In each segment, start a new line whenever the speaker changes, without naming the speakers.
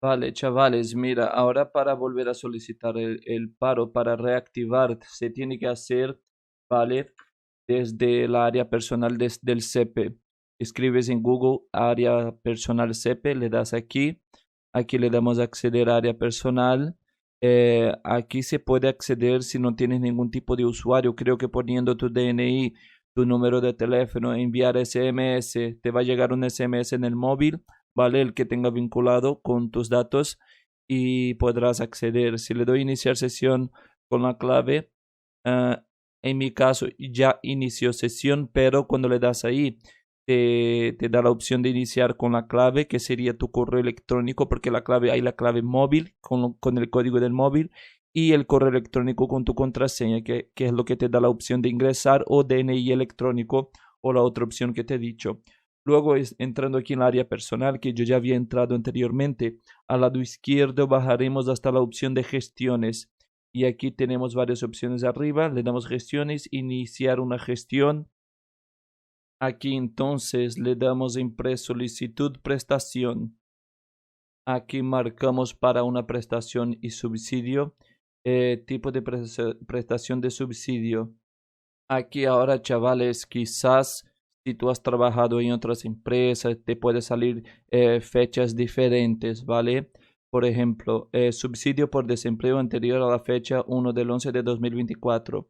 Vale, chavales, mira, ahora para volver a solicitar el paro, para reactivar, se tiene que hacer, ¿vale? Desde el área personal del CEPE. Escribes en Google área personal CEPE, le das aquí, aquí le damos acceder a área personal. Aquí se puede acceder si no tienes ningún tipo de usuario, creo que poniendo tu DNI, tu número de teléfono, enviar SMS, te va a llegar un SMS en el móvil, ¿vale? El que tenga vinculado con tus datos y podrás acceder. Si le doy iniciar sesión con la clave, ah, en mi caso ya inició sesión, pero cuando le das ahí, te da la opción de iniciar con la clave, que sería tu correo electrónico, porque la clave hay la clave móvil con el código del móvil y el correo electrónico con tu contraseña, que es lo que te da la opción de ingresar o DNI electrónico o la otra opción que te he dicho. Luego, entrando aquí en el área personal, que yo ya había entrado anteriormente, al lado izquierdo bajaremos hasta la opción de gestiones. Y aquí tenemos varias opciones arriba. Le damos gestiones, iniciar una gestión. Aquí entonces le damos en solicitud prestación. Aquí marcamos para una prestación y subsidio. Tipo de prestación de subsidio. Aquí ahora, chavales, quizás si tú has trabajado en otras empresas, te puede salir fechas diferentes, ¿vale? Por ejemplo, subsidio por desempleo anterior a la fecha 1 del 11 de 2024.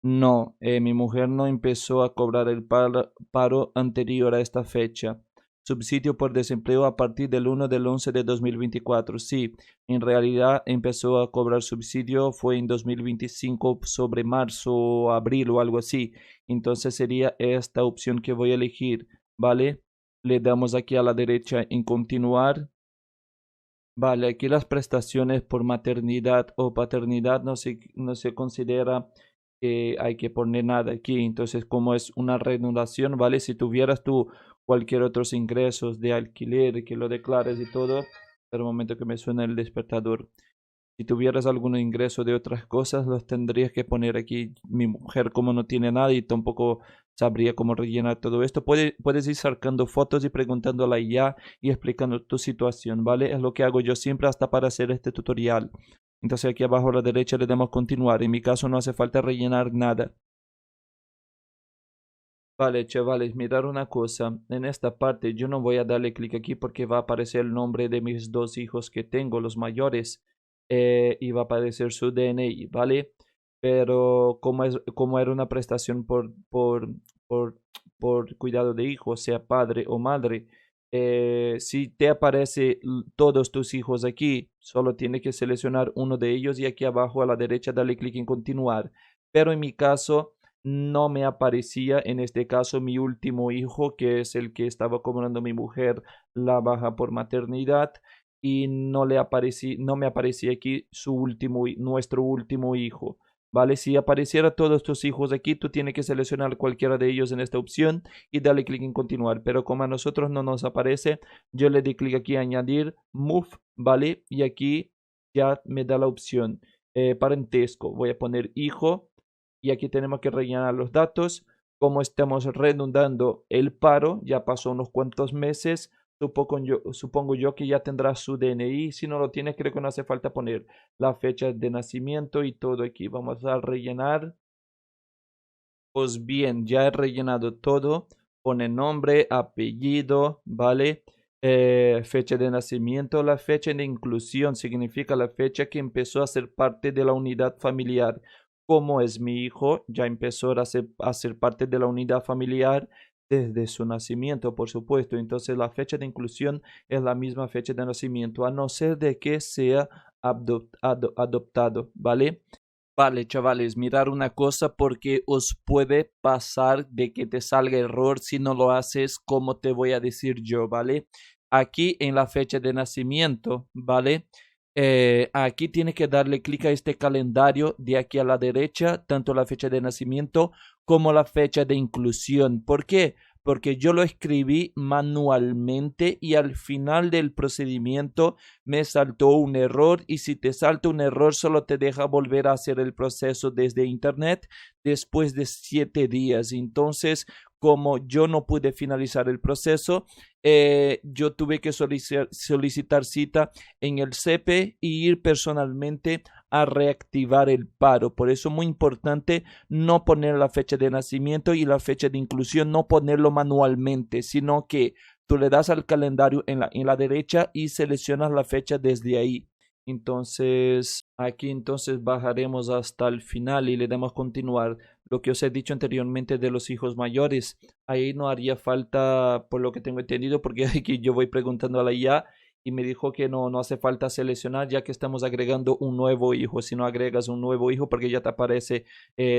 No, mi mujer no empezó a cobrar el paro anterior a esta fecha. Subsidio por desempleo a partir del 1 del 11 de 2024. Sí, en realidad empezó a cobrar subsidio fue en 2025 sobre marzo o abril o algo así. Entonces sería esta opción que voy a elegir, ¿vale? Le damos aquí a la derecha en continuar. Vale, aquí las prestaciones por maternidad o paternidad no se considera que hay que poner nada aquí. Entonces, como es una reanudación, ¿vale? Si tuvieras tú cualquier otros ingresos de alquiler, que lo declares y todo, pero un momento que me suena el despertador. Si tuvieras algún ingreso de otras cosas, los tendrías que poner aquí. Mi mujer, como no tiene nada y tampoco sabría cómo rellenar todo esto, puedes ir sacando fotos y preguntándola ya y explicando tu situación, ¿vale? Es lo que hago yo siempre hasta para hacer este tutorial. Entonces aquí abajo a la derecha le damos continuar. En mi caso no hace falta rellenar nada. Vale, chavales, mirar una cosa. En esta parte yo no voy a darle clic aquí porque va a aparecer el nombre de mis dos hijos que tengo, los mayores, y va a aparecer su DNI, ¿vale? Pero como era una prestación por, por cuidado de hijo, sea padre o madre, si te aparece todos tus hijos aquí, solo tienes que seleccionar uno de ellos y aquí abajo a la derecha darle clic en continuar. Pero en mi caso no me aparecía en este caso mi último hijo, que es el que estaba cobrando mi mujer la baja por maternidad, y no me aparecía aquí nuestro último hijo. Vale, si apareciera todos tus hijos aquí, tú tienes que seleccionar cualquiera de ellos en esta opción y darle clic en continuar. Pero como a nosotros no nos aparece, yo le di clic aquí a añadir move, ¿vale? Y aquí ya me da la opción parentesco. Voy a poner hijo y aquí tenemos que rellenar los datos. Como estamos redundando el paro, ya pasó unos cuantos meses, supongo yo que ya tendrá su DNI. Si no lo tiene, creo que no hace falta poner la fecha de nacimiento y todo aquí. Vamos a rellenar. Pues bien, ya he rellenado todo. Pone nombre, apellido, ¿vale? Fecha de nacimiento. La fecha de inclusión significa la fecha que empezó a ser parte de la unidad familiar. Como es mi hijo, ya empezó a ser parte de la unidad familiar desde su nacimiento, por supuesto. Entonces la fecha de inclusión es la misma fecha de nacimiento, a no ser de que sea adoptado, ¿vale? Vale, chavales, mirar una cosa porque os puede pasar de que te salga error si no lo haces como te voy a decir yo, ¿vale? Aquí en la fecha de nacimiento, ¿vale? Aquí tienes que darle clic a este calendario de aquí a la derecha, tanto la fecha de nacimiento como la fecha de inclusión. ¿Por qué? Porque yo lo escribí manualmente y al final del procedimiento me saltó un error, y si te salta un error solo te deja volver a hacer el proceso desde internet después de 7 días. Entonces, como yo no pude finalizar el proceso, yo tuve que solicitar cita en el CEPE y ir personalmente a reactivar el paro. Por eso es muy importante no poner la fecha de nacimiento y la fecha de inclusión, no ponerlo manualmente, sino que tú le das al calendario en la derecha y seleccionas la fecha desde ahí. Entonces, aquí entonces bajaremos hasta el final y le damos continuar. Lo que os he dicho anteriormente de los hijos mayores, ahí no haría falta, por lo que tengo entendido, porque aquí yo voy preguntando a la IA y me dijo que no hace falta seleccionar ya que estamos agregando un nuevo hijo. Si no agregas un nuevo hijo porque ya te aparece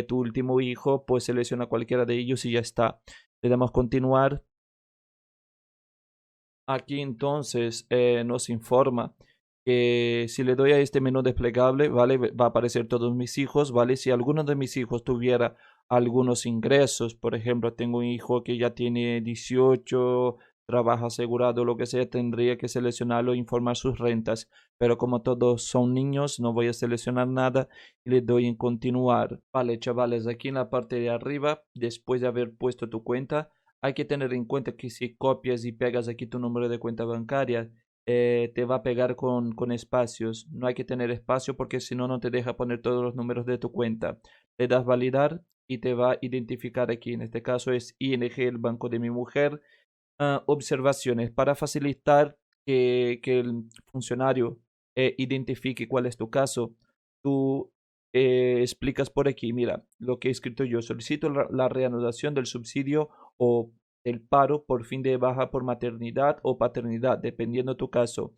tu último hijo, pues selecciona cualquiera de ellos y ya está. Le damos continuar. Aquí entonces nos informa que si le doy a este menú desplegable, ¿vale? Va a aparecer todos mis hijos, ¿vale? Si alguno de mis hijos tuviera algunos ingresos, por ejemplo, tengo un hijo que ya tiene 18, trabaja asegurado, lo que sea, tendría que seleccionarlo e informar sus rentas. Pero como todos son niños, no voy a seleccionar nada y le doy en continuar. Vale, chavales, aquí en la parte de arriba, después de haber puesto tu cuenta, hay que tener en cuenta que si copias y pegas aquí tu número de cuenta bancaria, te va a pegar con espacios. No hay que tener espacio porque si no, no te deja poner todos los números de tu cuenta. Le das validar y te va a identificar aquí. En este caso es ING, el banco de mi mujer. Observaciones para facilitar que el funcionario identifique cuál es tu caso. Tú explicas por aquí, mira, lo que he escrito yo. Solicito la reanudación del subsidio o el paro por fin de baja por maternidad o paternidad, dependiendo tu caso.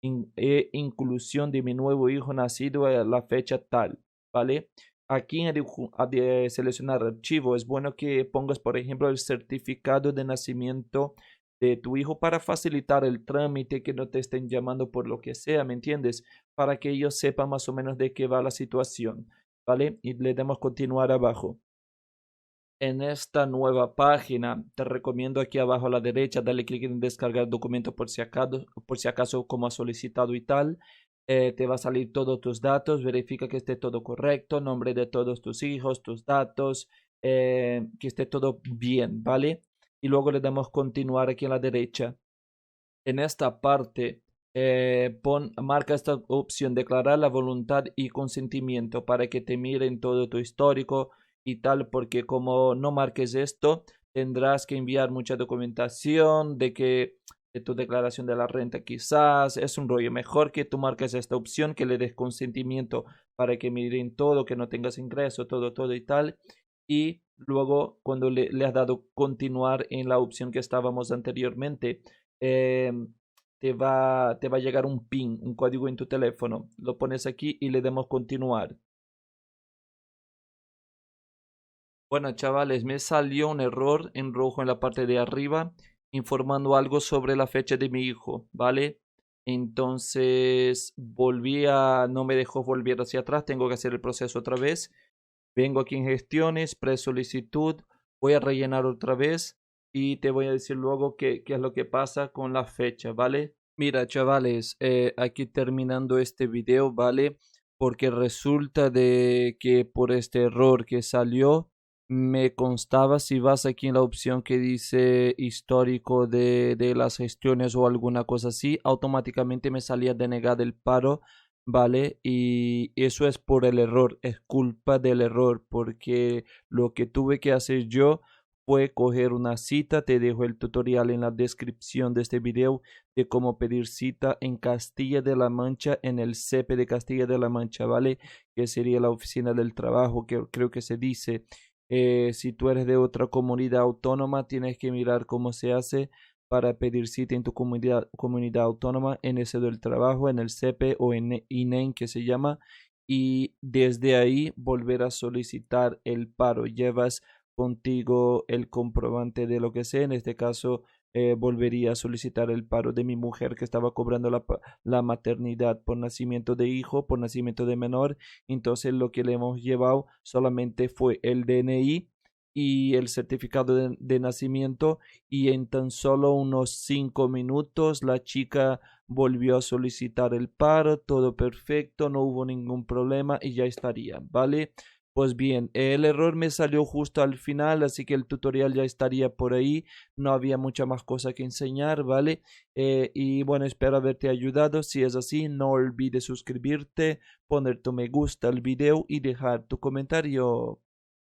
Inclusión de mi nuevo hijo nacido a la fecha tal, ¿vale? Aquí de seleccionar archivo es bueno que pongas, por ejemplo, el certificado de nacimiento de tu hijo para facilitar el trámite, que no te estén llamando por lo que sea, ¿me entiendes? Para que ellos sepan más o menos de qué va la situación, ¿vale? Y le damos continuar abajo. En esta nueva página, te recomiendo aquí abajo a la derecha, darle clic en descargar documento por si acaso como has solicitado y tal. Te va a salir todos tus datos, verifica que esté todo correcto, nombre de todos tus hijos, tus datos, que esté todo bien, ¿vale? Y luego le damos continuar aquí a la derecha. En esta parte, marca esta opción, declarar la voluntad y consentimiento para que te miren todo tu histórico y tal, porque como no marques esto, tendrás que enviar mucha documentación de tu declaración de la renta quizás, es un rollo. Mejor que tú marques esta opción, que le des consentimiento para que miren todo, que no tengas ingreso, todo y tal. Y luego, cuando le has dado continuar en la opción que estábamos anteriormente, eh, te va a llegar un PIN, un código en tu teléfono. Lo pones aquí y le damos continuar. Bueno, chavales, me salió un error en rojo en la parte de arriba informando algo sobre la fecha de mi hijo, ¿vale? Entonces no me dejó volver hacia atrás, tengo que hacer el proceso otra vez. Vengo aquí en gestiones, pre-solicitud, voy a rellenar otra vez y te voy a decir luego qué es lo que pasa con la fecha, ¿vale? Mira, chavales, aquí terminando este video, ¿vale? Porque resulta de que por este error que salió, me constaba si vas aquí en la opción que dice histórico de las gestiones o alguna cosa así, automáticamente me salía denegado el paro, ¿vale? Y eso es por el error, es culpa del error, porque lo que tuve que hacer yo fue coger una cita, te dejo el tutorial en la descripción de este video de cómo pedir cita en Castilla de la Mancha, en el CEPE de Castilla de la Mancha, ¿vale? Que sería la oficina del trabajo, que creo que se dice. Si tú eres de otra comunidad autónoma, tienes que mirar cómo se hace para pedir cita en tu comunidad autónoma, en ese del trabajo, en el CEPE o en INEM que se llama, y desde ahí volver a solicitar el paro. Llevas contigo el comprobante de lo que sea, en este caso volvería a solicitar el paro de mi mujer que estaba cobrando la maternidad por nacimiento de hijo, por nacimiento de menor. Entonces lo que le hemos llevado solamente fue el DNI y el certificado de nacimiento, y en tan solo unos 5 minutos la chica volvió a solicitar el paro, todo perfecto, no hubo ningún problema y ya estaría, ¿vale? Pues bien, el error me salió justo al final, así que el tutorial ya estaría por ahí. No había mucha más cosa que enseñar, ¿vale? Y bueno, espero haberte ayudado. Si es así, no olvides suscribirte, poner tu me gusta al video y dejar tu comentario.